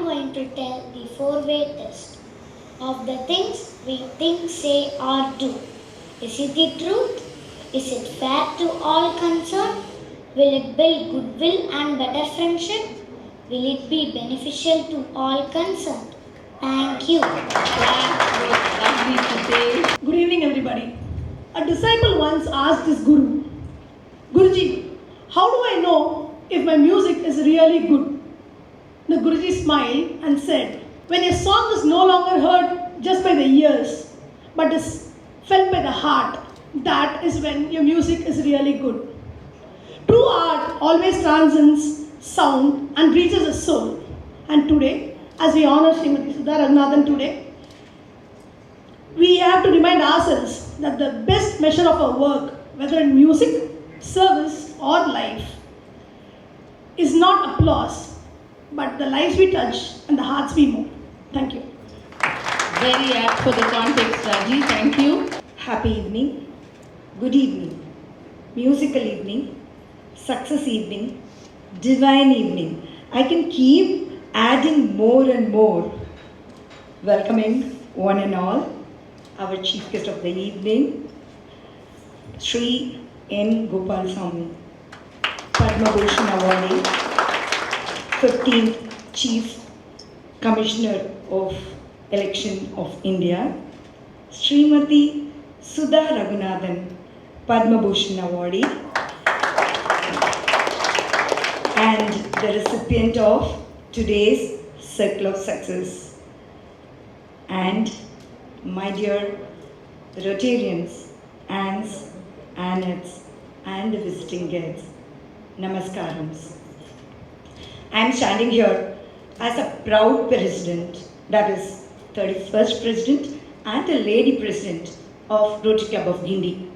am going to tell the four-way test of the things we think, say or do. Is it the truth? Is it fair to all concerned? Will it build goodwill and better friendship? Will it be beneficial to all concerned? Thank you. Good evening, everybody. A disciple once asked his guru, Guruji, how do I know if my music is really good? The Guruji smiled and said, when a song is no longer heard just by the ears, but is felt by the heart, that is when your music is really good. True art always transcends sound and reaches the soul. And today, as we honor Srimati Sudha Ragunathan today, we have to remind ourselves that the best measure of our work, whether in music, service or life, is not applause, but the lives we touch and the hearts we move. Thank you. Very apt for the context, Raji. Thank you. Happy evening, good evening, musical evening, success evening, divine evening. I can keep adding more and more. Welcoming one and all, our chief guest of the evening, Shri N. Gopalaswami, Padma Bhushan Awardee, 15th Chief Commissioner of Election of India, Srimati Sudha Ragunathan, Padma Bhushan Awardee, and the recipient of today's Circle of Success. And my dear Rotarians, aunts, aunts, and the visiting guests, Namaskarams. I am standing here as a proud president, that is 31st president and a lady president of Rotary Club of Guindy.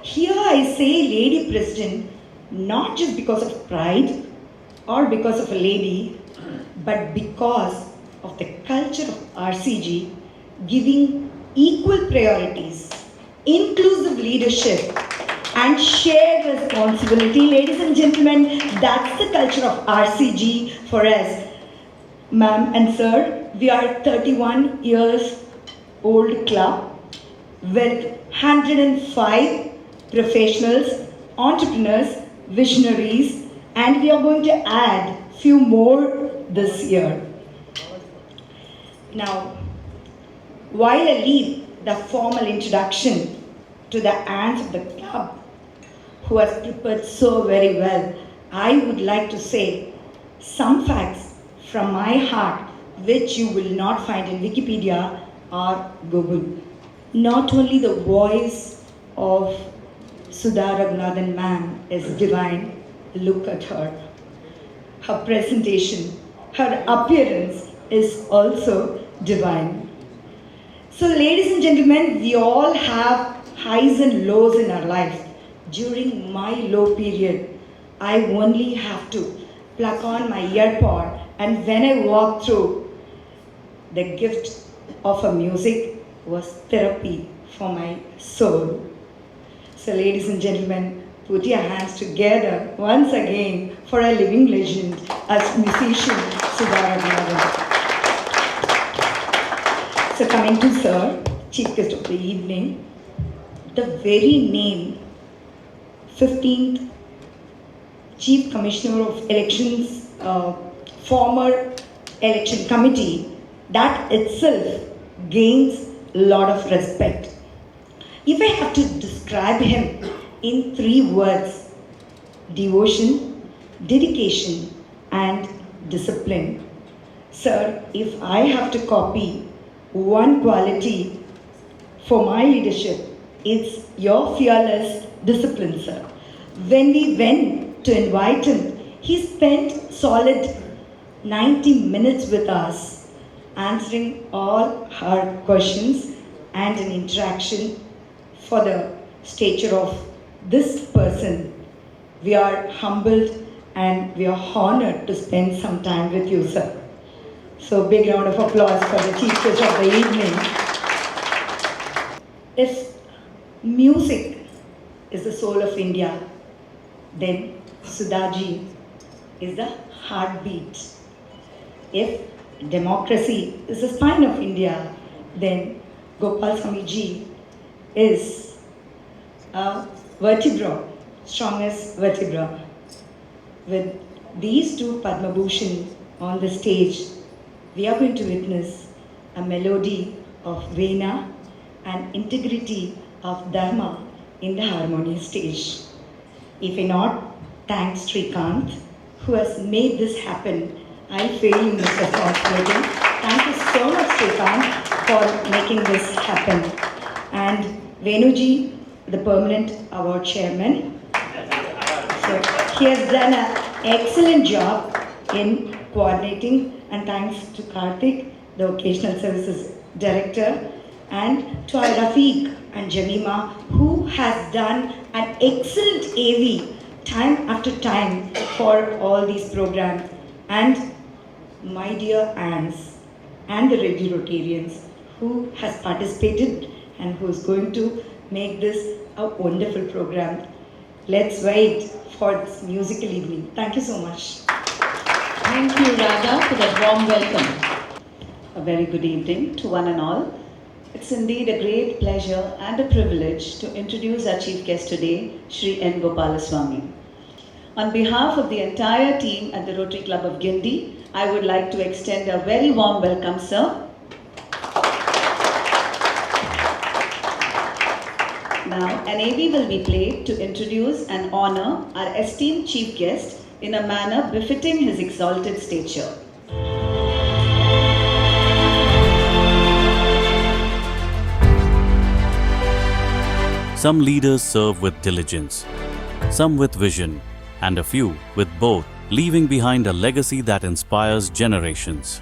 Here I say lady president not just because of pride or because of a lady, but because of the culture of RCG giving equal priorities, inclusive leadership, and shared responsibility. Ladies and gentlemen, that's the culture of RCG for us. Ma'am and sir, we are a 31 years old club with 105 professionals, entrepreneurs, visionaries, and we are going to add few more this year. Now, while I leave the formal introduction to the aunts of the club who has prepared so very well, I would like to say some facts from my heart which you will not find in Wikipedia or Google. Not only the voice of Sudha Ragunathan ma'am is divine, look at her. Her presentation, her appearance is also divine. So ladies and gentlemen, we all have highs and lows in our life. During my low period, I only have to plug on my earpod, and when I walk through, the gift of a music was therapy for my soul. So ladies and gentlemen, put your hands together once again for a living legend as musician Sudha Ragunathan. So coming to Sir, Chief Guest of the evening, the very name 15th Chief Commissioner of Elections, former election committee, that itself gains a lot of respect. If I have to describe him in 3 words, devotion, dedication, and discipline. Sir, if I have to copy one quality for my leadership, it's your fearless discipline, sir. When we went to invite him, he spent solid 90 minutes with us, answering all our questions and an interaction. For the stature of this person, we are humbled and we are honored to spend some time with you, sir. So big round of applause for the chief guest of the evening. If music is the soul of India, then Sudhaji is the heartbeat. If democracy is the spine of India, then Gopalaswami ji is a vertebra, strongest vertebra. With these two Padma Bhushan on the stage, we are going to witness a melody of Vena and integrity of Dharma in the harmonious stage. If I not thank Srikanth, who has made this happen, I fail in this responsibility. Thank you so much, Srikanth, for making this happen. And Venuji, the permanent award chairman. So he has done an excellent job in coordinating, and thanks to Karthik, the Vocational Services Director, and to our Rafiq and Jemima, who has done an excellent AV time after time for all these programs, and my dear aunts and the Rotarians who has participated and who is going to make this a wonderful program. Let's wait for this musical evening. Thank you so much. Thank you, Radha, for that warm welcome. A very good evening to one and all. It's indeed a great pleasure and a privilege to introduce our chief guest today, Shri N. Gopalaswami. On behalf of the entire team at the Rotary Club of Guindy, I would like to extend a very warm welcome, sir. Now, an AV will be played to introduce and honor our esteemed chief guest in a manner befitting his exalted stature. Some leaders serve with diligence, some with vision, and a few with both, leaving behind a legacy that inspires generations.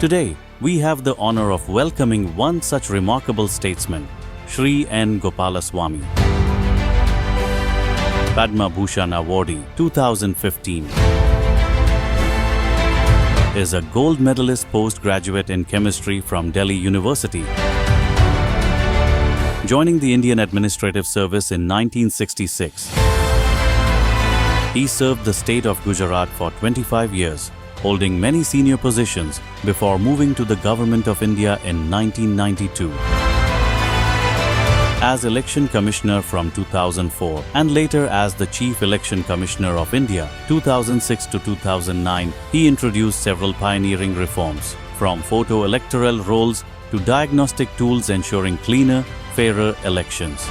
Today, we have the honor of welcoming one such remarkable statesman, Shri N. Gopalaswami, Padma Bhushan Awardee 2015. Is a gold medalist postgraduate in chemistry from Delhi University. Joining the Indian Administrative Service in 1966. He served the state of Gujarat for 25 years, holding many senior positions before moving to the Government of India in 1992. As Election Commissioner from 2004 and later as the Chief Election Commissioner of India 2006 to 2009, he introduced several pioneering reforms, from photo electoral rolls to diagnostic tools ensuring cleaner, fairer elections.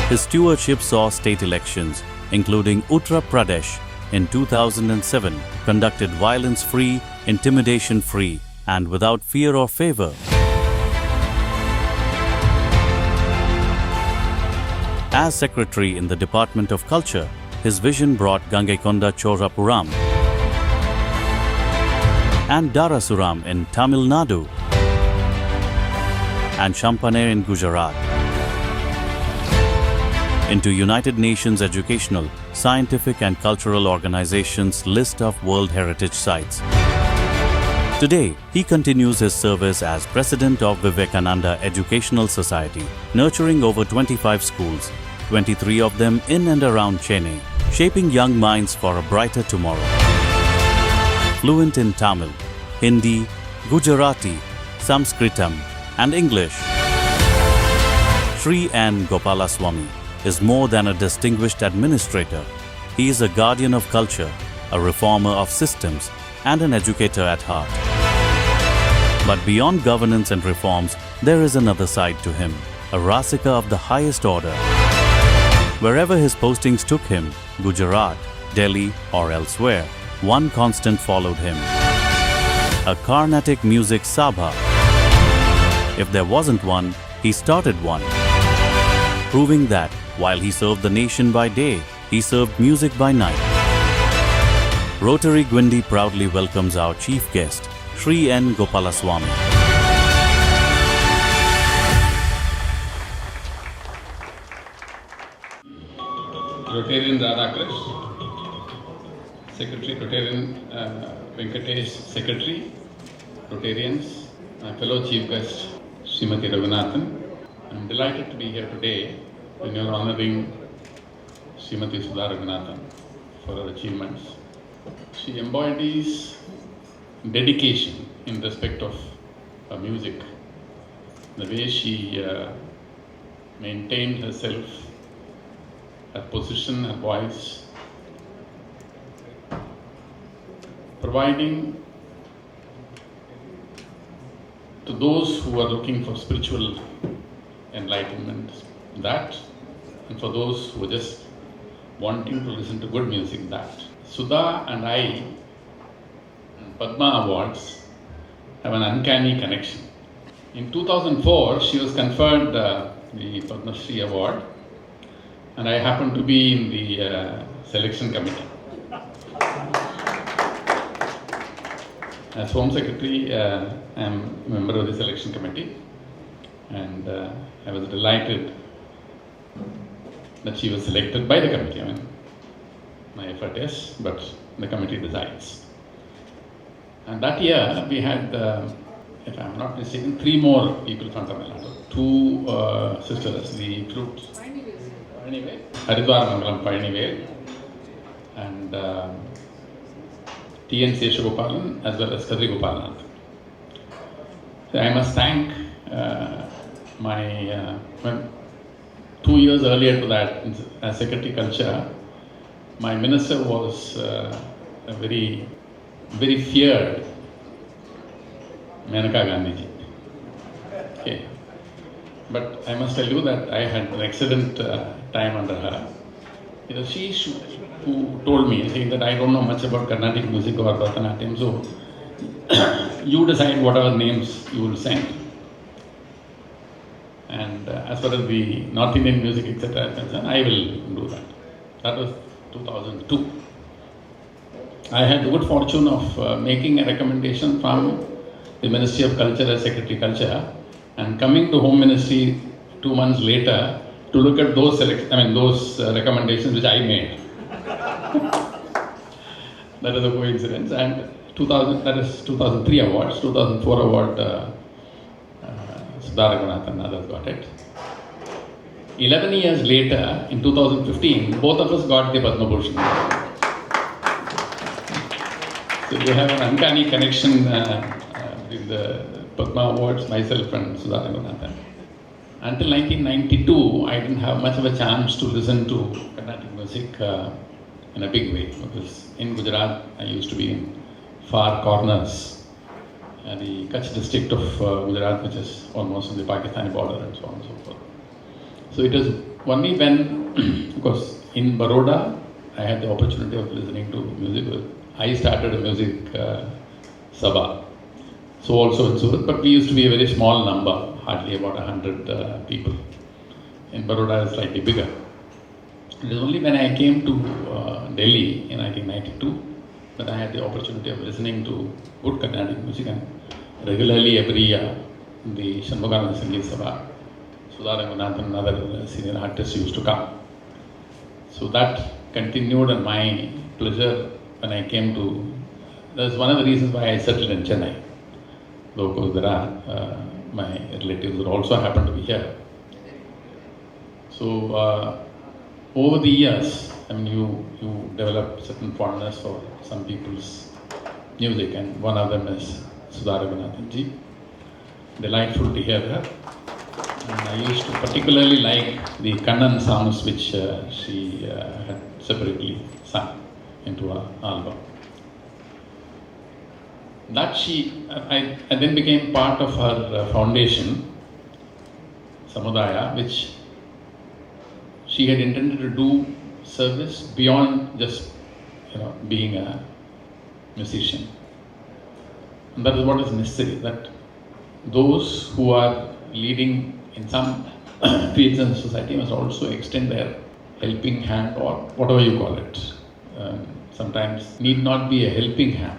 His stewardship saw state elections, including Uttar Pradesh in 2007, conducted violence-free, intimidation-free, and without fear or favor. As Secretary in the Department of Culture, his vision brought Gangaikonda Chorapuram and Darasuram in Tamil Nadu and Champaner in Gujarat into United Nations Educational, Scientific and Cultural Organization's list of World Heritage Sites. Today, he continues his service as President of Vivekananda Educational Society, nurturing over 25 schools, 23 of them in and around Chennai, shaping young minds for a brighter tomorrow. Fluent in Tamil, Hindi, Gujarati, Sanskritam, and English, Shri N. Gopalaswami is more than a distinguished administrator. He is a guardian of culture, a reformer of systems, and an educator at heart. But beyond governance and reforms, there is another side to him, a Rasika of the highest order. Wherever his postings took him, Gujarat, Delhi, or elsewhere, one constant followed him: a Carnatic music sabha. If there wasn't one, he started one, proving that while he served the nation by day, he served music by night. Rotary Guindy proudly welcomes our chief guest, Shri N. Gopalaswami. Rotarian Radhakrish, Secretary, Rotarian Venkatesh, Secretary, Rotarians, my fellow Chief Guest, Srimati Ragunathan. I'm delighted to be here today when you're honoring Srimati Sudha Ragunathan for her achievements. She embodies dedication in respect of her music. The way she maintained herself, her position, her voice, providing to those who are looking for spiritual enlightenment that, and for those who are just wanting to listen to good music that. Sudha and I, Padma Awards, have an uncanny connection. In 2004, she was conferred the Padma Shri Award, and I happened to be in the selection committee. As Home Secretary, I am a member of the selection committee, and I was delighted that she was selected by the committee. I mean, my effort is, but the committee decides. And that year we had, if I am not mistaken, 3 more people from Tamil Nadu. 2 sisters, the flutes, Haridwar Mangalam Palanivel, and T.N. Seshagopalan as well as Kadri Gopalnath. So I must thank my, 2 years earlier to that, as Secretary Culture, my minister was a very feared Maneka Gandhiji. Okay. But I must tell you that I had an excellent time under her. You know, she who told me, saying that I don't know much about Carnatic music or Bharatanatyam, so you decide whatever names you will send. And as far as the North Indian music, etc. is concerned, I will do that. That was 2002. I had the good fortune of making a recommendation from the Ministry of Culture as Secretary Culture, and coming to Home Ministry 2 months later to look at those recommendations which I made. That is a coincidence. And 2003 awards, 2004 award, Sudha Ragunathan and others got it. 11 years later, in 2015, both of us got the Padma Bhushan. So we have an uncanny connection with the Padma Awards, myself and Sudha Ragunathan. Until 1992, I didn't have much of a chance to listen to Carnatic music in a big way, because in Gujarat, I used to be in far corners, the Kutch district of Gujarat, which is almost on the Pakistani border and so on and so forth. So it was only when, of course, in Baroda, I had the opportunity of listening to music. I started a music sabha. So also in Surat, but we used to be a very small number, hardly about 100 people. In Baroda, it's slightly bigger. It is only when I came to Delhi in 1992 that I had the opportunity of listening to good Carnatic music, and regularly every year the Shanmugananda Sangeet Sabha, Sudha Ragunathan and other senior artists used to come. So that continued, and my pleasure when I came to, that's one of the reasons why I settled in Chennai. Though of course there are my relatives that also happen to be here. So over the years, I mean, you develop certain fondness for some people's music, and one of them is Sudha Ragunathan ji. Delightful to hear her. And I used to particularly like the Kanna songs which she had separately sung into her album. That I then became part of her foundation, Samudaya, which she had intended to do service beyond just, being a musician. And that is what is necessary, that those who are leading in some fields in society must also extend their helping hand, or whatever you call it. Sometimes need not be a helping hand.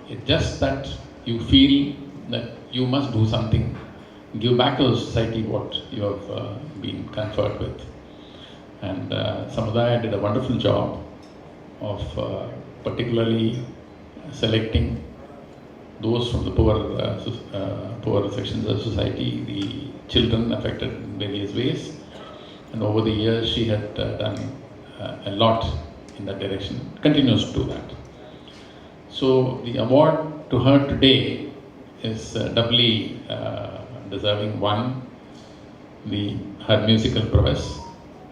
It's just that you feel that you must do something, give back to the society what you have been conferred with. And Samudaya did a wonderful job of particularly selecting those from the poor sections of society, the children affected in various ways. And over the years, she had done a lot in that direction, continues to do that. So the award to her today is doubly deserving. One, her musical prowess,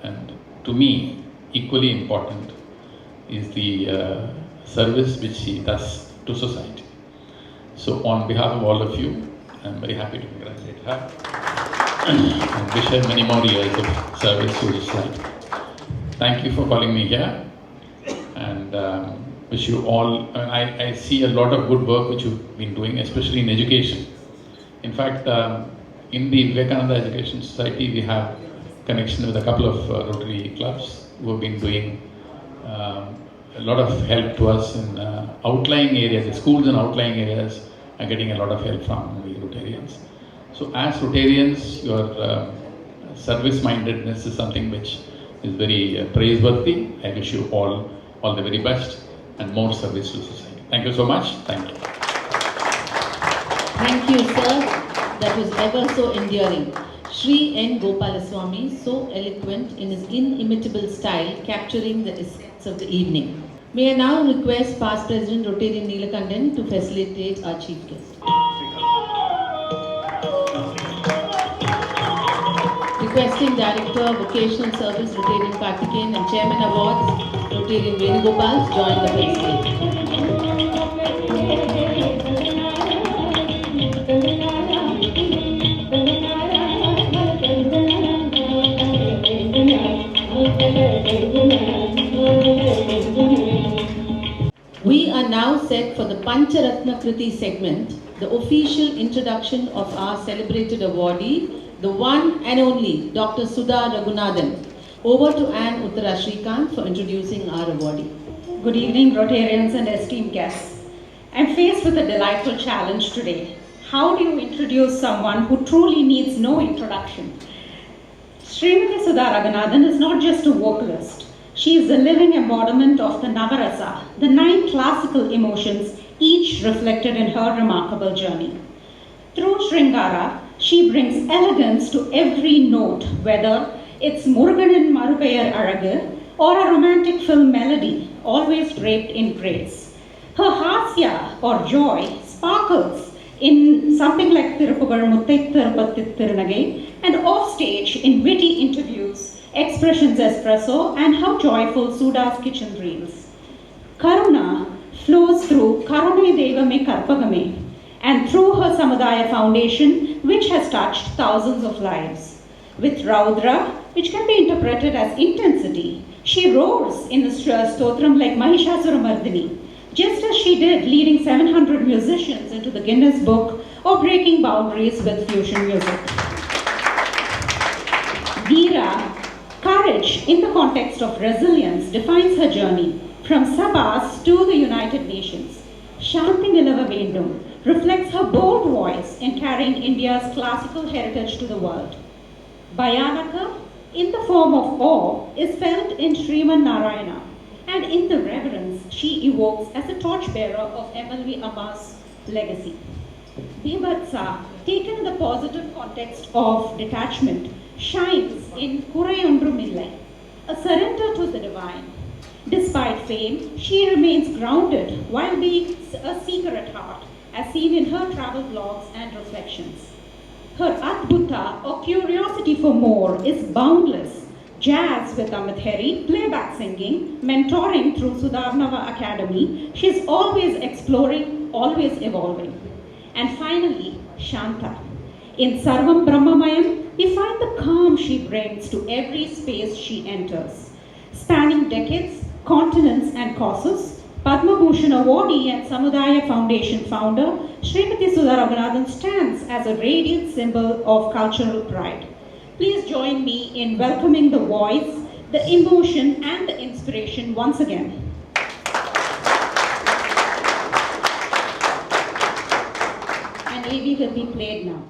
and to me, equally important is the service which she does to society. So on behalf of all of you, I'm very happy to congratulate her and wish her many more years of service to society. Thank you for calling me here, and wish you all, I see a lot of good work which you've been doing, especially in education. In fact, in the Vivekananda Education Society, we have connection with a couple of Rotary clubs who have been doing a lot of help to us in outlying areas. The schools in outlying areas are getting a lot of help from the Rotarians. So as Rotarians, your service-mindedness is something which is very praiseworthy. I wish you all the very best and more service to society. Thank you so much. Thank you. Thank you, sir. That was ever so endearing. Shri N. Gopalaswami, so eloquent in his inimitable style, capturing the essence of the evening. May I now request Past President Rotarian Neelakandan to facilitate our chief guest. Requesting Director, Vocational Service, Rotarian Karthikeyan, and Chairman Awards, Rotarian Venugopal, join the main stage. We are now set for the Pancharatna Kriti segment, the official introduction of our celebrated awardee, the one and only Dr. Sudha Ragunathan. Over to Ann Uttara Srikanth for introducing our awardee. Good evening, Rotarians and esteemed guests. I'm faced with a delightful challenge today. How do you introduce someone who truly needs no introduction? Srimati Sudha Ragunathan is not just a vocalist. She is the living embodiment of the Navarasa, the 9 classical emotions, each reflected in her remarkable journey. Through Sringara, she brings elegance to every note, whether it's Muruganin Marupayar Aragu or a romantic film melody, always draped in grace. Her hasya or joy sparkles in something like Thirupugar Muttai Tirupatti Tirunage, and offstage in witty interviews, expressions espresso, and how joyful Sudha's kitchen reels. Karuna flows through Karune Devame Karpagame and through her Samudaya Foundation, which has touched thousands of lives. With Raudra, which can be interpreted as intensity, she roars in a stotram like Mahishasura Mardini, just as she did leading 700 musicians into the Guinness Book or breaking boundaries with fusion music. Veera, courage in the context of resilience, defines her journey from Sabas to the United Nations. Shanti Nilava Vendum reflects her bold voice in carrying India's classical heritage to the world. Bhayanaka, in the form of awe, is felt in Sriman Narayana, and in the reverence she evokes as a torchbearer of MLV Amma's legacy. Bibhatsa, taken in the positive context of detachment, shines in Kurai Onrumillai, a surrender to the divine. Despite fame, she remains grounded while being a seeker at heart, as seen in her travel blogs and reflections. Her Adbhuta, or curiosity for more, is boundless. Jazz with Amit Heri, playback singing, mentoring through Sudarnava Academy, she's always exploring, always evolving. And finally, Shanta. In Sarvam Brahmamayam, we find the calm she brings to every space she enters. Spanning decades, continents and causes, Padma Bhushan Awardee and Samudaya Foundation founder, Srimati Sudha Ragunathan stands as a radiant symbol of cultural pride. Please join me in welcoming the voice, the emotion and the inspiration once again. And AV will be played now.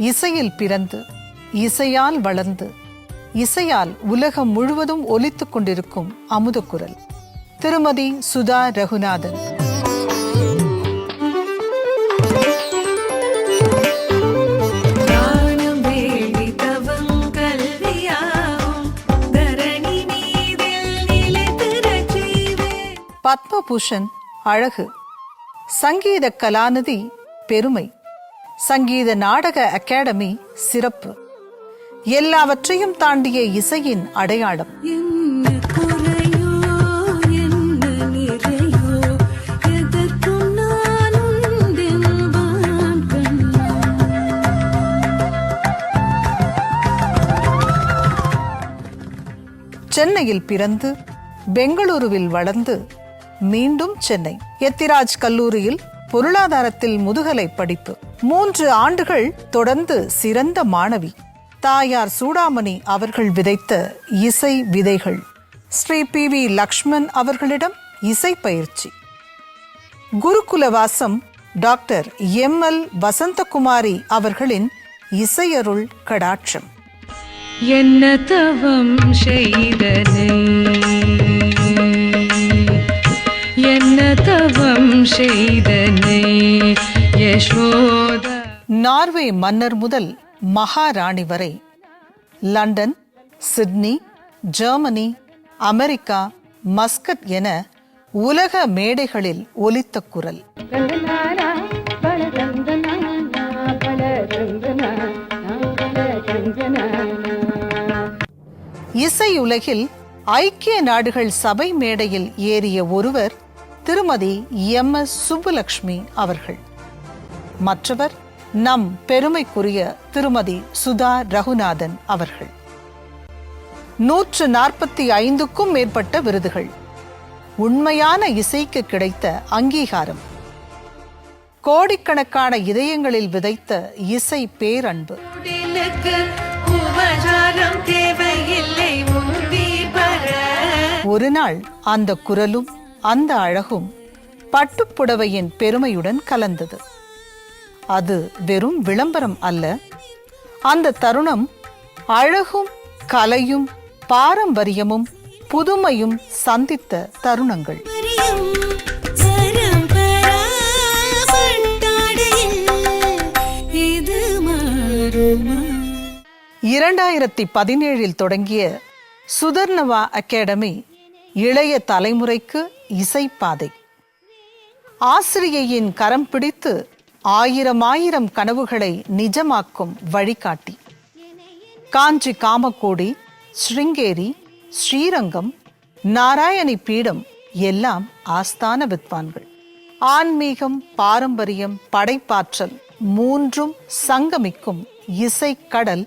இசையில் பிறந்து இசையால் வளர்ந்து இசையால் உலகம் முழுவதும் ஒலித்துக் கொண்டிருக்கும் அமுதக்குரல் திருமதி சுதா ரகுநாதன். தரணி மீதில் பத்மபூஷன் அழகு, சங்கீத கலாநிதி பெருமை, சங்கீத நாடக அகாடமி சிறப்பு, எல்லாவற்றையும் தாண்டிய இசையின் அடையாளம். சென்னையில் பிறந்து பெங்களூருவில் வளர்ந்து மீண்டும் சென்னை எத்திராஜ் கல்லூரியில் பொருளாதாரத்தில் முதுகலை படிப்பு, 3 ஆண்டுகள் தொடர்ந்து சிறந்த மாணவி. தாயார் சூடாமணி அவர்கள் விதைத்த இசை விதைகள். ஸ்ரீ PV லக்ஷ்மன் அவர்களிடம் இசை பயிற்சி. குருகுலவாசம் டாக்டர் ML வசந்தகுமாரி அவர்களின் இசையருள் கடாட்சம். என்ன தவம் செய்தனை, என்ன தவம் செய்தனை யசோதா. நார்வே மன்னர் முதல் மகாராணி வரை London, Sydney, Germany, America, Muscat என உலக மேடைகளில் ஒலித்த குரல். இசையுலகில் ஐக்கிய நாடுகள் சபை மேடையில் ஏறிய ஒருவர் திருமதி MS சுப்புலட்சுமி அவர்கள். மற்றவர் நம் பெருமைக்குரிய திருமதி சுதா ரகுநாதன் அவர்கள். 145க்கும் மேற்பட்ட விருதுகள், உண்மையான இசைக்கு கிடைத்த அங்கீகாரம், கோடிக்கணக்கான இதயங்களில் விதைத்த இசை பேரன்பு. ஒரு நாள் அந்த குரலும் அந்த அழகும் பட்டுப்புடவையின் பெருமையுடன் கலந்தது. அது வெறும் விளம்பரம் அல்ல. அந்த தருணம் அழகும் கலையும் பாரம்பரியமும் புதுமையும் சந்தித்த தருணங்கள். 2017 தொடங்கிய சுதர்ணவா அகாடமி இளைய தலைமுறைக்கு இசைப்பாதை. ஆசிரியையின் கரம் பிடித்து 1000 கனவுகளை நிஜமாக்கும் வழிகாட்டி. காஞ்சி காமக்கோடி, ஸ்ருங்கேரி, ஸ்ரீரங்கம், நாராயணி பீடம் எல்லாம் ஆஸ்தான வித்வான்கள். ஆன்மீகம், பாரம்பரியம், படைப்பாற்றல் மூன்றும் சங்கமிக்கும் இசைக்கடல்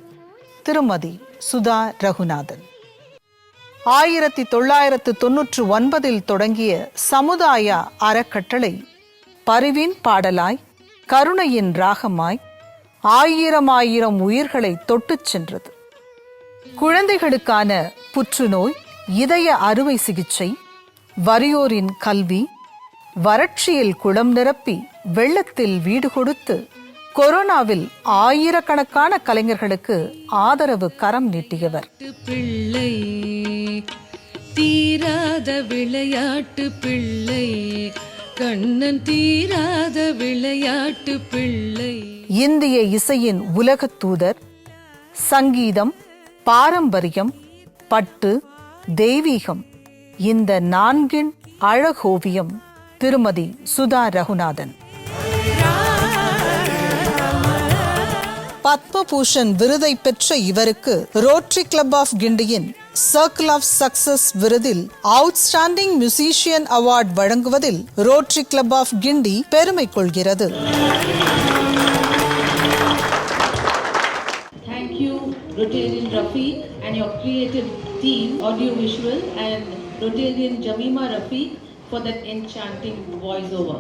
திருமதி சுதா ரகுநாதன். 1999 தொடங்கிய சமுதாய அறக்கட்டளை பரிவின் பாடலாய், கருணையின் ராகமாய் 1000 உயிர்களை தொட்டுச் சென்றது. குழந்தைகளுக்கான புற்றுநோய், இதய அறுவை சிகிச்சை, வறியோரின் கல்வி, வறட்சியில் குளம் நிரப்பி வெள்ளத்தில் வீடு கொடுத்து கொரோனாவில் ஆயிரக்கணக்கான கலைஞர்களுக்கு ஆதரவு கரம் நீட்டியவர். பிள்ளை தீராத விளையாட்டு பிள்ளை, கண்ணன் தீராத விளையாட்டு பிள்ளை. இந்திய இசையின் உலகத் தூதர். சங்கீதம், பாரம்பரியம், பட்டு, தெய்வீகம், இந்த நான்கின் அழகோவியம் திருமதி சுதா ரகுநாதன். பத்ம பூஷன் விருதை பெற்ற இவருக்கு ரோட்டரி கிளப் ஆஃப் கிண்டியின் சர்க்கிள் ஆஃப் சக்சஸ் விருதில் அவுட்ஸ்டாண்டிங் மியூசிஷியன் அவார்ட் வழங்குவதில் ரோட்டரி கிளப் ஆஃப் கிண்டி பெருமை கொள்கிறது. Thank you, Rotarian Rafiq and your creative team, audiovisual, and Rotarian Jemima Rafiq for that enchanting voiceover.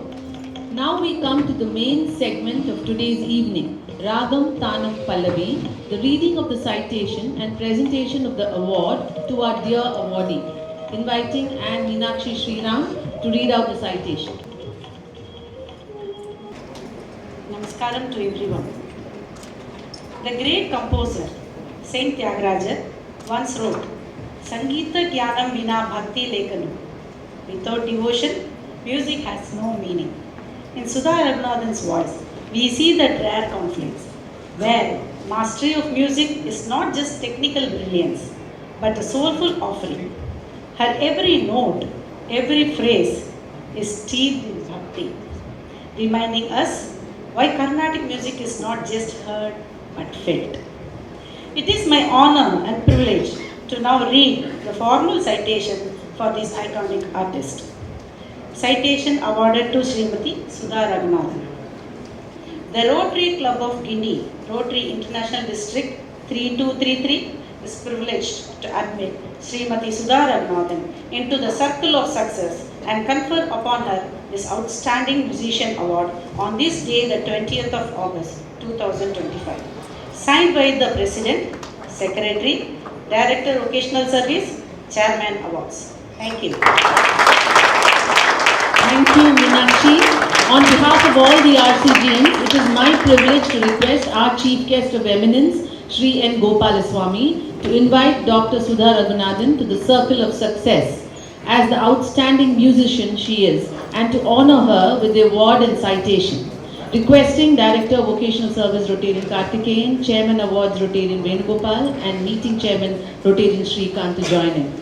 Now we come to the main segment of today's evening, Ragam Tanam Pallavi, the reading of the citation and presentation of the award to our dear awardee. Inviting Ann Meenakshi Sriram to read out the citation. Namaskaram to everyone. The great composer Saint Tyagaraja once wrote, Sangeeta Gyanam Vina Bhakti Lekanu. Without devotion, music has no meaning. In Sudha Ragunathan's voice, we see that rare conflicts, where mastery of music is not just technical brilliance, but a soulful offering. Her every note, every phrase is steeped in bhakti, reminding us why Carnatic music is not just heard but felt. It is my honor and privilege to now read the formal citation for this iconic artist. Citation awarded to Srimati Sudha Ragunathan. The Rotary Club of Guindy, Rotary International District 3233 is privileged to admit Srimati Sudha Ragunathan into the circle of success and confer upon her this Outstanding Musician Award on this day, the 20th of August 2025. Signed by the President, Secretary, Director Vocational Service, Chairman Awards. Thank you. Thank you, Meenakshi. On behalf of all the RCGNs, it is my privilege to request our Chief Guest of Eminence, Shri N. Gopalaswami, to invite Dr. Sudha Ragunathan to the Circle of Success as the outstanding musician she is, and to honor her with the award and citation. Requesting Director Vocational Service Rotarian Karthikeyan, Chairman Awards Rotarian Venugopal, and Meeting Chairman Rotarian Srikanth to join in.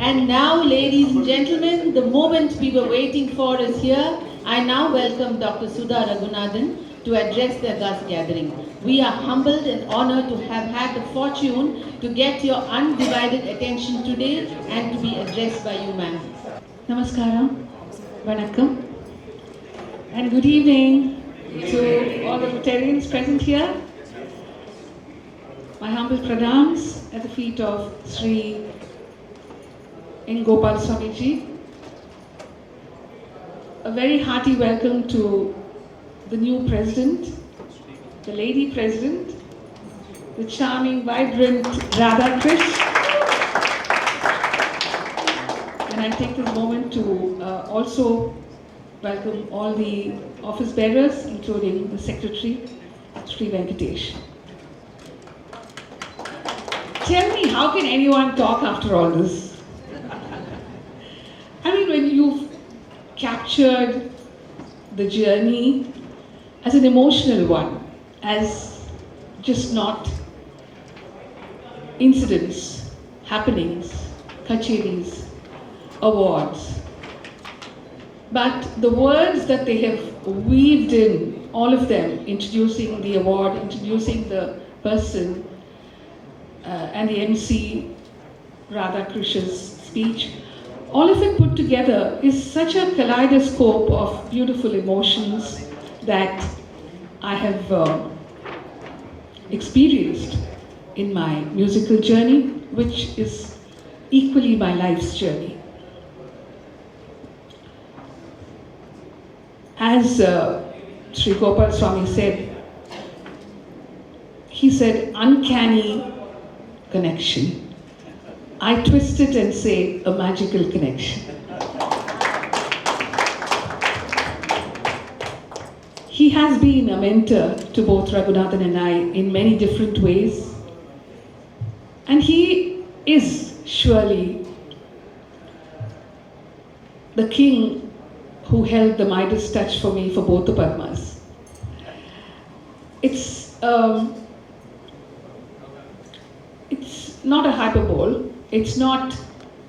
And now, ladies and gentlemen, the moment we were waiting for is here. I now welcome Dr. Sudha Ragunathan to address the august gathering. We are humbled and honored to have had the fortune to get your undivided attention today and to be addressed by you, ma'am. Namaskaram, Vanakkam, and good evening to all the Rotarians present here. My humble pranams at the feet of Shri N. Gopalaswami ji. A very hearty welcome to the new president, the lady president, the charming, vibrant Radha Krish. And I take this moment to also welcome all the office bearers, including the secretary, Sri Venkatesh. Tell me, how can anyone talk after all this? I mean, when you've captured the journey as an emotional one, as just not incidents, happenings, kacheris, awards, but the words that they have weaved in, all of them, introducing the award, introducing the person, and the MC, Radha Krish's speech, all of it put together is such a kaleidoscope of beautiful emotions that I have experienced in my musical journey, which is equally my life's journey. As Sri Gopalaswami said, he said, uncanny connection. I twist it and say, a magical connection. He has been a mentor to both Ragunathan and I in many different ways. And he is surely the king who held the Midas touch for me for both the Padmas. It's not a hyperbole. It's not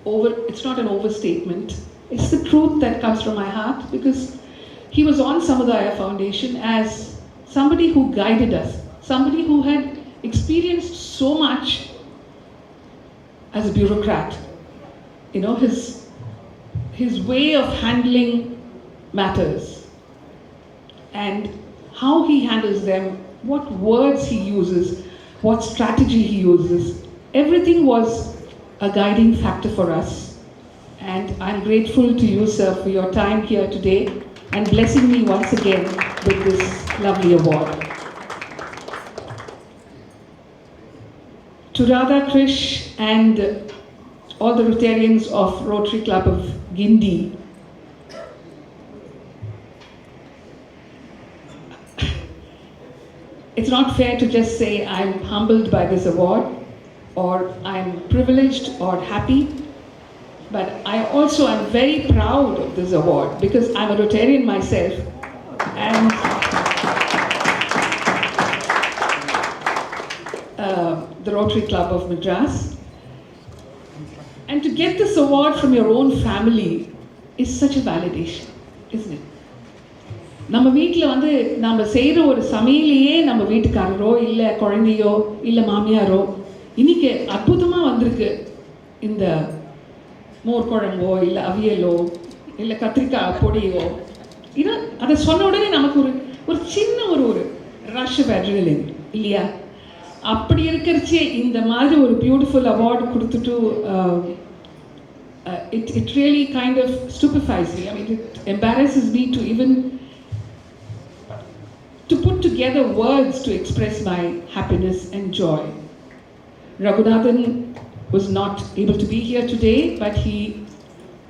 an overstatement. It's the truth that comes from my heart, because he was on Samudaya Foundation as somebody who guided us, somebody who had experienced so much as a bureaucrat. You know, his way of handling matters and how he handles them, what words he uses, what strategy he uses. Everything was a guiding factor for us. And I'm grateful to you, sir, for your time here today and blessing me once again with this lovely award. To Radha Krish and all the Rotarians of Rotary Club of Guindy, it's not fair to just say I'm humbled by this award or I'm privileged or happy, but I also am very proud of this award because I'm a Rotarian myself and the Rotary Club of Madras. And to get this award from your own family is such a validation, isn't it? நம்ம வீட்டில் வந்து நம்ம செய்கிற ஒரு சமையலையே நம்ம வீட்டுக்காரரோ இல்லை குழந்தையோ இல்லை மாமியாரோ இன்னைக்கு அற்புதமாக வந்திருக்கு இந்த மோர் குழம்போ இல்லை அவியலோ இல்லை கத்திரிக்காய் பொடியோ இன்னும் அதை சொன்ன உடனே நமக்கு ஒரு சின்ன ஒரு ரஷ் ஆஃப் அட்ரினலின் இல்லையா? அப்படி இருக்கிறச்சே இந்த மாதிரி ஒரு பியூட்டிஃபுல் அவார்டு கொடுத்துட்டு it really kind of stupefies me. I mean, it embarrasses me to even to put together words to express my happiness and joy. Ragunathan was not able to be here today, but he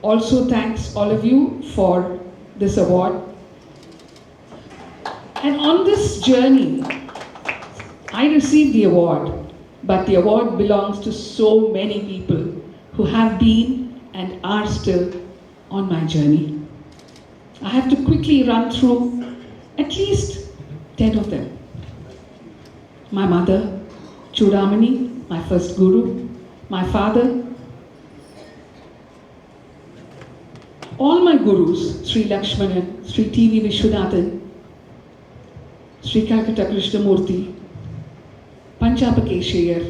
also thanks all of you for this award. And on this journey, I received the award, but the award belongs to so many people who have been and are still on my journey. I have to quickly run through at least 10 of them. My mother, Chudamani, my first guru, my father, all my gurus, Sri Lakshmanan, Sri T.V. Vishwanathan, Sri Karthikeyan Moorthi, Panchapakeshayar,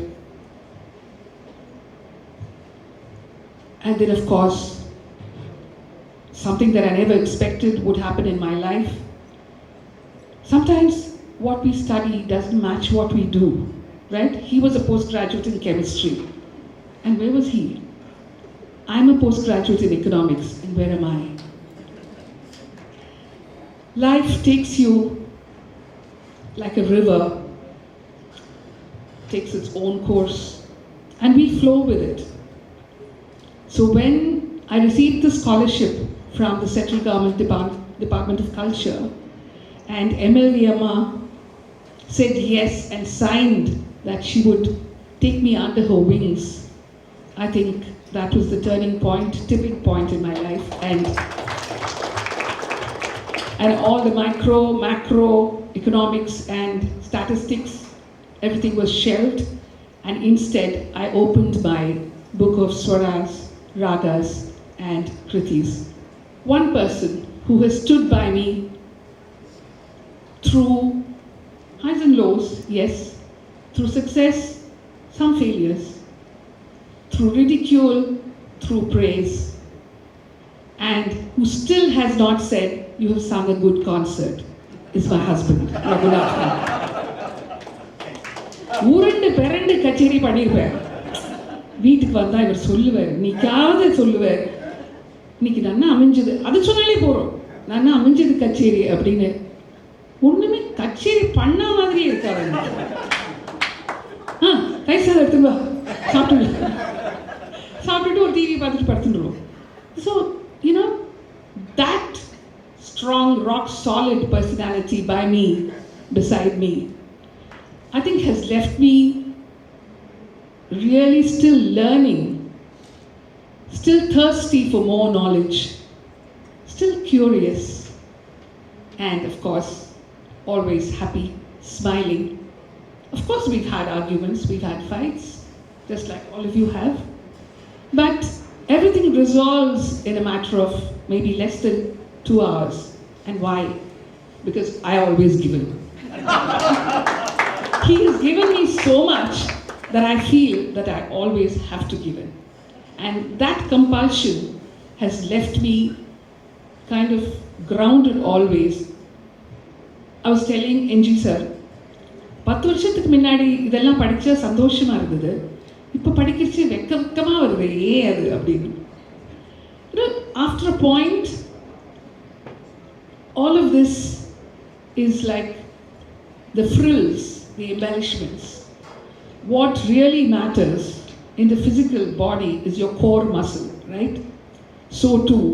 and then of course, something that I never expected would happen in my life. Sometimes what we study doesn't match what we do, right? He was a postgraduate in chemistry. And where was he? I'm a postgraduate in economics, and where am I? Life takes you like a river, takes its own course, and we flow with it. So when I received the scholarship from the Central Government Department of Culture, and MLV Amma said yes and signed that she would take me under her wings, I think that was the turning point, tipping point in my life. And all the micro, macro, economics and statistics, everything was shelved. And instead, I opened my book of swaras, ragas and kritis. One person who has stood by me through highs and lows, yes, through success, some failures, through ridicule, through praise, and who still has not said, "You have sung a good concert," is my husband, Ragunathan. ஊரண்டு பெரண்டு கச்சேரி பண்ணியிருப்பேன். வீட்டுக்கு வந்தா இவர் சொல்லுவார், நீக்காவது சொல்லுவார், இன்னைக்கு நன்னா அமைஞ்சது, அது சொன்னாலே போறோம், நன்னா அமைஞ்சது கச்சேரி அப்படின்னு. ஒண்ணுமே கச்சேரி பண்ண மாதிரியே இருக்காரு. ரைசாக எடுத்துட்டு வா, சாப்பிட்டுட்டு ஒரு டிவி பார்த்துட்டு படுத்துட்டுருவோம். So you know that strong, rock solid personality by me, beside me, I think has left me really still learning, still thirsty for more knowledge, still curious, and of course, always happy, smiling. Of course, we've had arguments, we've had fights, just like all of you have. But everything resolves in a matter of maybe less than 2 hours. And why? Because I always give in. He has given me so much that I feel that I always have to give in. And that compulsion has left me kind of grounded always. I was telling NG sir, 10 வருஷத்துக்கு முன்னாடி இதெல்லாம் படிச்சா சந்தோஷமா இருந்தது. இப்போ படிக்கிறச்சு வெக்கமா வருது, ஏன் அது அப்படின்னு. After a point, all of this is like the frills, the embellishments. What really matters in the physical body is your core muscle, right? So too,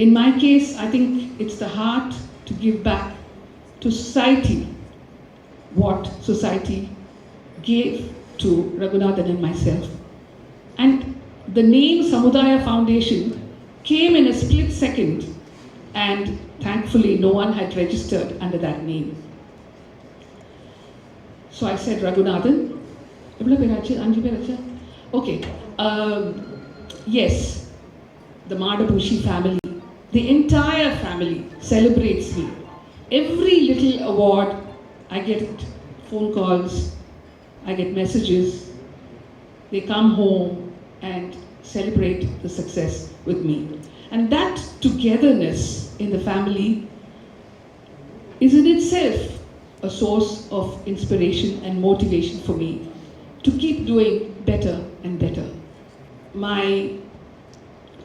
in my case, I think it's the heart to give back to society what society gave to Ragunathan and myself. And the name Samudaya Foundation came in a split second, and thankfully no one had registered under that name. So I said, Ragunathan, okay, yes, the Madhabushi family, the entire family celebrates me. Every little award, I get phone calls, I get messages, they come home and celebrate the success with me. And that togetherness in the family is in itself a source of inspiration and motivation for me to keep doing better and better. My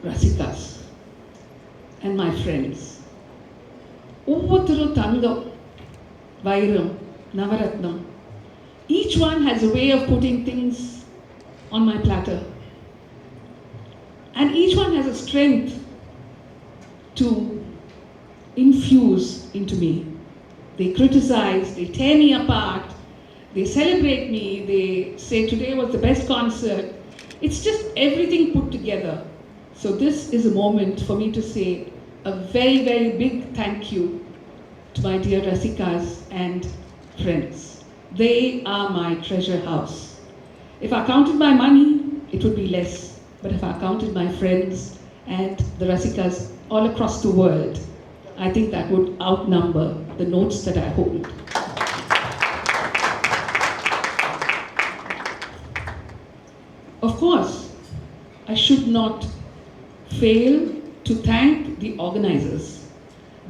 Rasikas and my friends, Ovvatharu Thangam, Vairam, Navaratnam, each one has a way of putting things on my platter. And each one has a strength to infuse into me. They criticize, they tear me apart, they celebrate me, they say today was the best concert. It's just everything put together. So this is a moment for me to say a very, very big thank you to my dear Rasikas and friends. They are my treasure house. If I counted my money, it would be less. But if I counted my friends and the Rasikas all across the world, I think that would outnumber the notes that I hold. Of course, I should not fail to thank the organizers.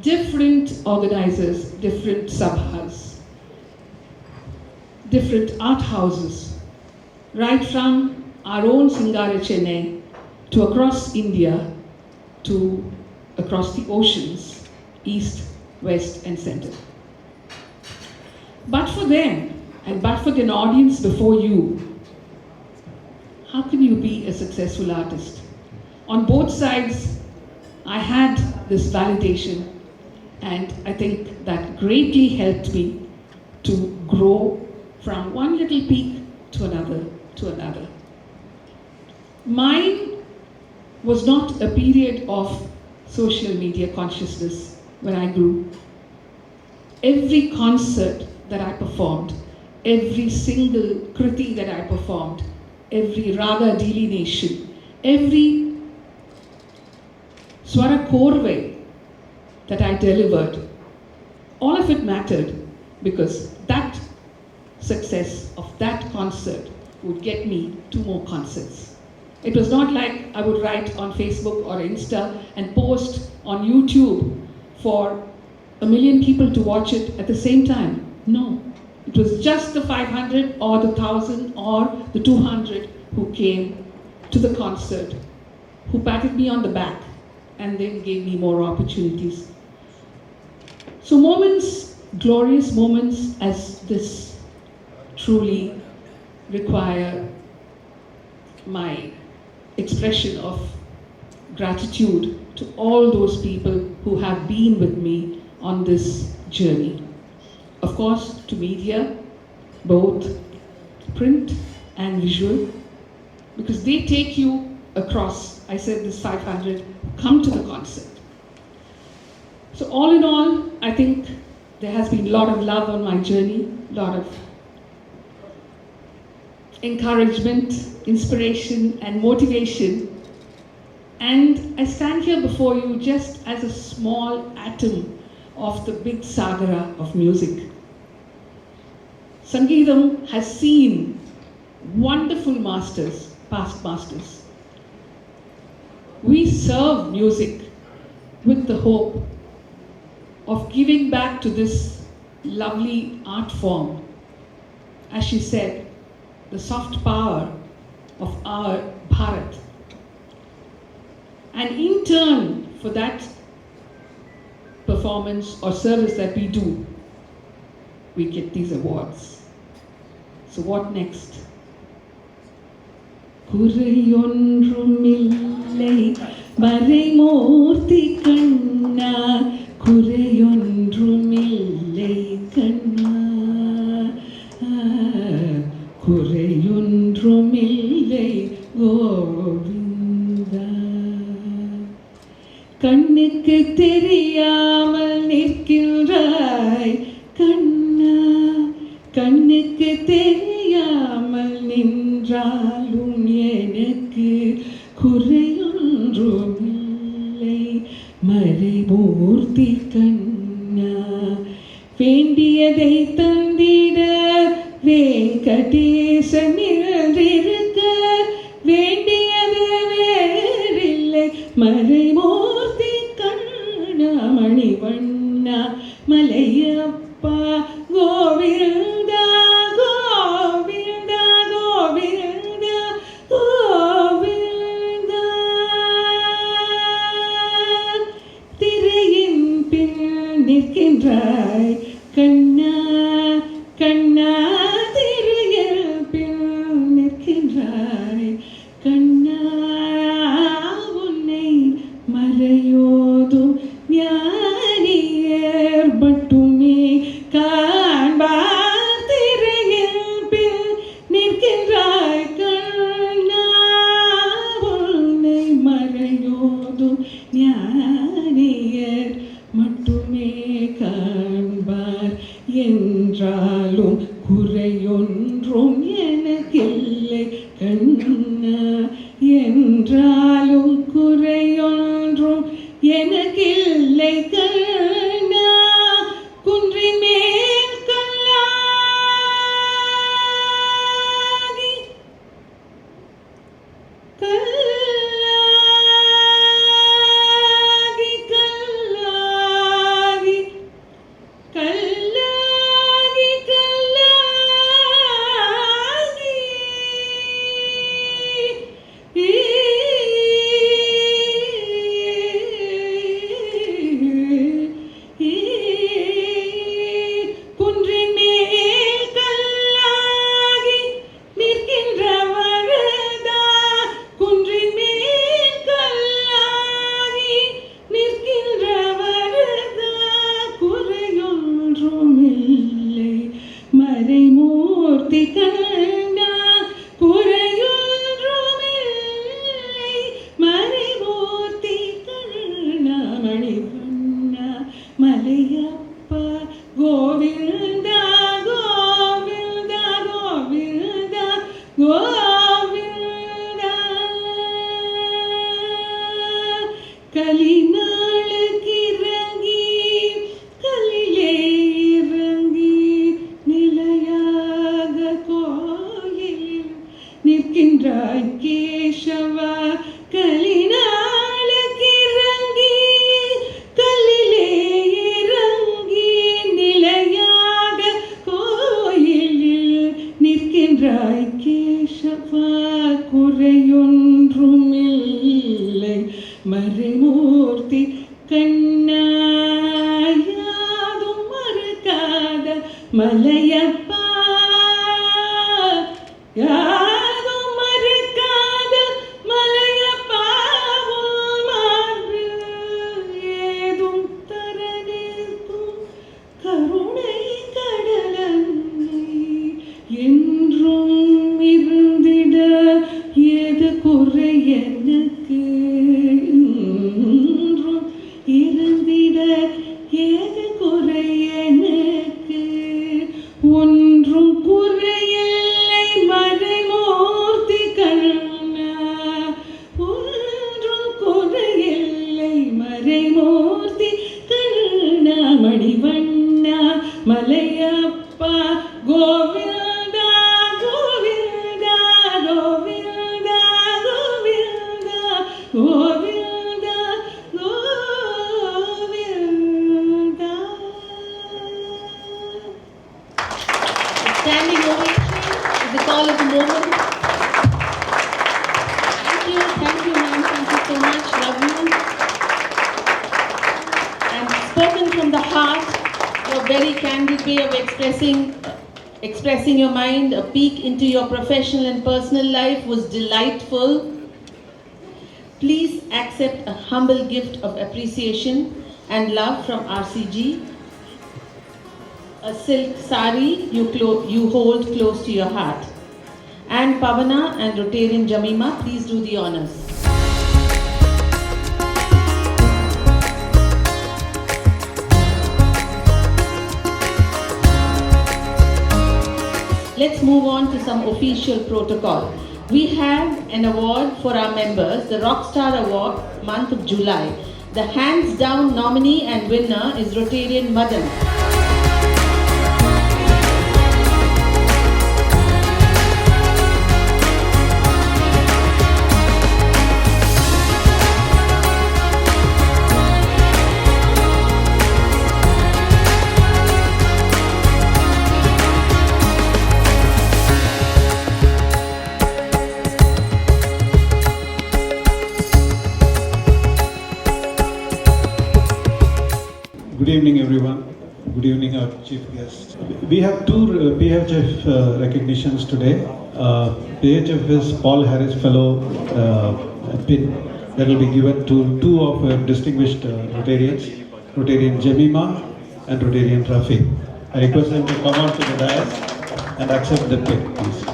Different organizers, different sabhas, different art houses, right from our own Singara Chennai to across India to across the oceans, east, west and center. But for them and but for an audience before you, how can you be a successful artist? On both sides, I had this validation, and I think that greatly helped me to grow from one little peak to another to another. Mine was not a period of social media consciousness when I grew. Every concert that I performed, every single kriti that I performed, every raga delineation, every swara korve that I delivered, all of it mattered because that success of that concert would get me 2 more concerts. It was not like I would write on Facebook or Insta and post on YouTube for 1 million people to watch it at the same time. No, it was just the 500 or the 1,000 or the 200 who came to the concert, who patted me on the back and then gave me more opportunities. So moments, glorious moments as this truly require my expression of gratitude to all those people who have been with me on this journey. Of course, to media, both print and visual, because they take you across. I said this 500 come to the concert. So all in all, I think there has been a lot of love on my journey, a lot of encouragement, inspiration and motivation. And I stand here before you just as a small atom of the big sagara of music. Sangeetam has seen wonderful masters, past masters. We serve music with the hope of giving back to this lovely art form as she said, the soft power of our Bharat. And in turn for that performance or service that we do, we get these awards. So what next? Kurai onrumillai Marai Moorthi Kanna, Kurai onrumillai Kanna, Kurai onrumillai Govinda. கண்ணுக்கு தெரியாமல் நிற்கின்றாய் கண்ணா, கண்ணுக்கு தெரியாமல் நின்றாலும் எனக்கு குறையொன்றுமில்லை மறை மூர்த்தி கண்ணா. வேண்டியதை தந்திட வெங்கடேசன் நின்றிருக்க வேண்டியது வேறில்லை மறை மூர்த்தி கண்ணா. மணிவண்ணா மலையப்பா கோவிந்தா கோவிந்தா கோவிந்தா கோவிந்தா. திரையின் பின் நிற்கின்றாய் கண்ணா கண்ணா, திரையின் பின் நிற்கின்றாய் கண்ணா. உன்னை மறையோதும் ஞானியர் மட்டுமே காண்பார். திரையில் பின் நிற்கின்றாய் கண்ணா. உன்னை மறையோதும் ஞானியர் மட்டுமே காண்பார். என்றாலும் குறையொன்றும் எனக்கில்லை கண்ணா. என்றாலும் குறையொன்றும் எனக்கில்லை கண்ணா. குன்றின் மேல் கல்லாகி கல்லாகி கல்லாகி கல்லாகி கல்லாகி குன்றின் மேல் கல்லாகி நிற்கின்ற வரதா. குன்றின் மேல் கல்லாகி நிற்கின்ற வரதா. குறையொன்றுமில்லை மறை மூர்த்தி கண்ணா. குறையொன்றுமில்லை மறை மூர்த்தி கண்ணா. மணிவண்ணா மலையப்பா கோவிந்தா கோவிந்தா கோவிந்தா கோவிந்தா. கலிநாளுக்கு இறங்கி கலிலே இறங்கி நிலையாக கோயில் நிற்கின்றாய் கேசவா. கலிநாளுக்கு இறங்கி கலிலே இறங்கி நிலையாக கோயிலில் நிற்கின்றாய் கேசவா. குறையொன்றுமில்லை மறைமூர்த்தி கண்ணா. யாதும் மறுக்காத மலையப்பா. யாதும் மறுக்காத மலையப்பா. உன் மார்பில் ஏதும் தர நிற்கும் கருணை கடலன்னை. என்றும் இருந்திட ஏது குறை எனக்கு. என்றும் இருந்திட ஏது குறை எனக்கு. ஒன்றும் குறையில்லை மறைமூர்த்தி கண்ணா. ஒன்றும் குறையில்லை மறைமூர்த்தி கண்ணா. மணிவண்ணா Malayappa Govinda Govinda Govinda Govinda Govinda Govinda. Standing ovation. all of a moment. Thank you, ma'am. Thank you so much. Love you. And spoken from the heart, your very candid way of expressing your mind, a peek into your professional and personal life was delightful. Please accept a humble gift of appreciation and love from RCG. A silk sari you hold close to your heart. And Pavana and Rotarian Jemima, please do the honors. Let's move on to some official protocol. We have an award for our members, the Rockstar Award, month of July. The hands down nominee and winner is Rotarian Madan. Good evening, everyone. Good evening, our chief guest. We have two PHF recognitions today. PHF is Paul Harris Fellow pin that will be given to two of our distinguished Rotarians, Rotarian Jemima and Rotarian Rafi. I request them to come on to the dais and accept the pin, please.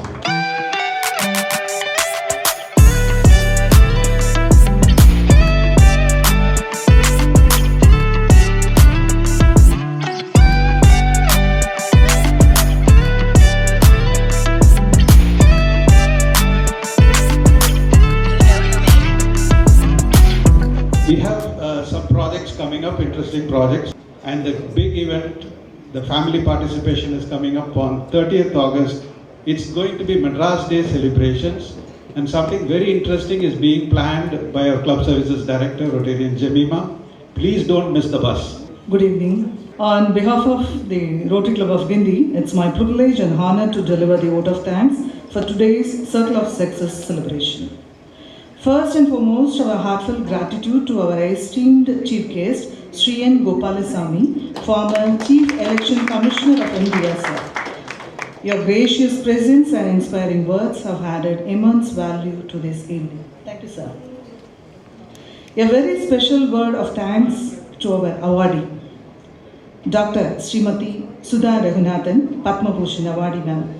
We have some projects coming up, interesting projects, and the big event, the family participation is coming up on 30th August. It's going to be Madras Day celebrations, and something very interesting is being planned by our Club Services Director, Rotarian Jemima. Please don't miss the bus. Good evening. On behalf of the Rotary Club of Guindy, it's my privilege and honor to deliver the vote of thanks for today's Circle of Success celebration. First and foremost, our heartfelt gratitude to our esteemed Chief Guest, Shri N. Gopalaswami, former Chief Election Commissioner of India, sir. Your gracious presence and inspiring words have added immense value to this evening. Thank you, sir. A very special word of thanks to our awardee, Dr. Srimati Sudha Ragunathan, Padma Bhushan Awardee, ma'am.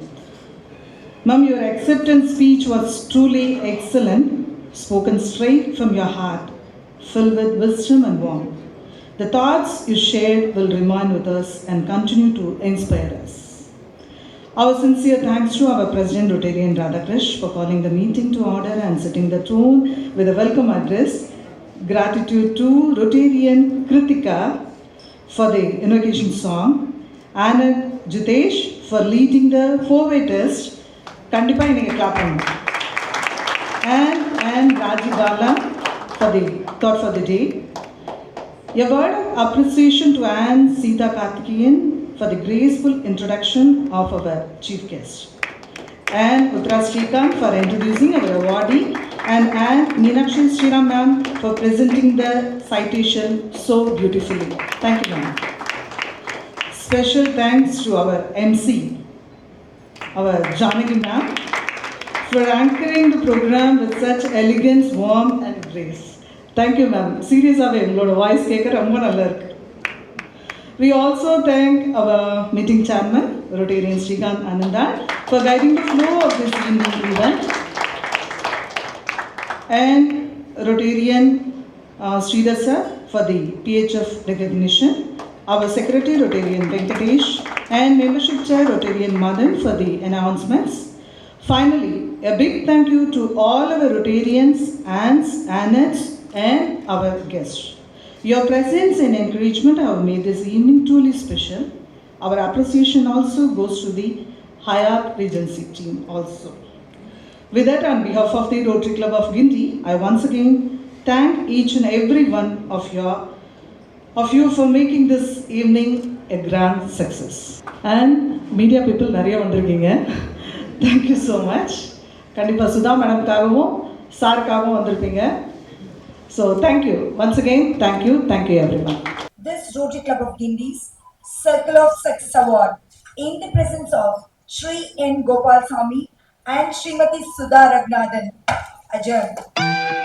Ma'am, your acceptance speech was truly excellent. Spoken straight from your heart, filled with wisdom and warmth. The thoughts you shared will remain with us and continue to inspire us. Our sincere thanks to our President Rotarian Radhakrish for calling the meeting to order and setting the tone with a welcome address. Gratitude to Rotarian Kritika for the invocation song, and Jitesh for leading the four-way test. Kandipa inga clap and Raji Bala for the thought for the day. A word of appreciation to Anne Sita Karthikeyan for the graceful introduction of our chief guest. And Srikanth for introducing our awardee, and Anne Meenakshi Sriram ma'am for presenting the citation so beautifully. Thank you, ma'am. Special thanks to our MC, our Janaki ma'am, for anchoring the program with such elegance, warmth and grace. Thank you, ma'am. Seriously, your voice is very. We also thank our meeting chairman, Rotarian Srikanth Anandal, for guiding the flow of this evening event, and Rotarian Sridhar sir for the PHF recognition, our secretary Rotarian Venkatesh, and membership chair Rotarian Madan for the announcements. Finally, a big thank you to all our Rotarians, aunts, Annettes, and our guests. Your presence and encouragement have made this evening truly special. Our appreciation also goes to the Hyatt Regency team also. With that, on behalf of the Rotary Club of Guindy, I once again thank each and every one of you for making this evening a grand success. And media people, nariya vandirukeenga. Thank you so much. கண்டிப்பாக சுதா மேடம்காகவும் சாருக்காகவும் வந்திருப்பீங்க. So thank you once again. Thank you everyone. This Rotary Club of Guindy's Circle of Success Award in the presence of Shri N. Gopalaswami and Srimati Sudha Ragunathan. Adjourned.